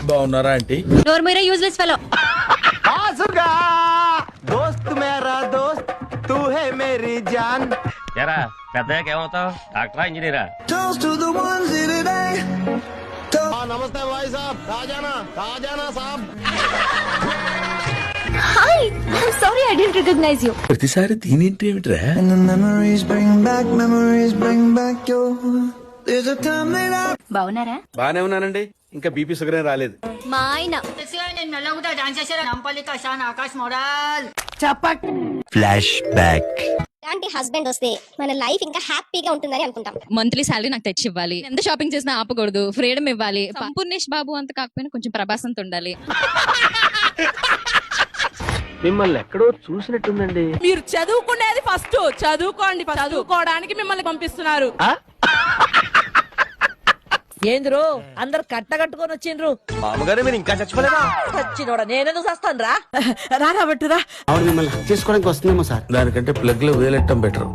బాగున్నారా aunty? నోర్మీరా useless fellow. దోస్త్ మేరా దోస్త్ తూ హై మేరీ జాన్. ఎరా పెద్దయ్యాక ఏమవుతావు? డాక్టరా, ఇంజనీరా? నమస్తే భాయ్ సాబ్. రాజానా రాజానా సాబ్. Hi, I'm sorry I didn't recognise you. ప్రతిసారి దీనింటి ఏమిట్రా? బాగున్నారా? బానే ఉన్నానండి. ఇంకా బీపీ షుగర్ ఏం రాలేదు. మా ఆయన ఫ్లాష్ బ్యాక్. ఇలాంటి హస్బెండ్ వస్తే మన లైఫ్ ఇంకా హ్యాపీగా ఉంటుందని అనుకుంటాం. మంత్లీ శాలరీ నాకు తెచ్చి ఇవ్వాలి, ఎంత షాపింగ్ చేసినా ఆపకూడదు, ఫ్రీడమ్ ఇవ్వాలి. సంపూర్ణేష్ బాబు అంత కాకపోయినా కొంచెం ప్రభాస్ అంత ఉండాలి. మిమ్మల్ని ఎక్కడో చూసినట్టుందండి. మీరు చదువుకునేది ఫస్ట్ చదువుకోండి, చదువుకోవడానికి మిమ్మల్ని పంపిస్తున్నారు. ఏంద్రు అందరు కట్టగట్టుకొని వచ్చిండ్రు. మామగారు మీరు ఇంకా చచ్చిపోలేదా? చచ్చినోడా నేనెందుకు చస్తాను రా. రాబట్టురా. ఆవిడ మిమ్మల్ని చేసుకోవడానికి వస్తుందేమో సార్. దానికంటే ప్లగ్ లో వేలెట్టం బెటర్.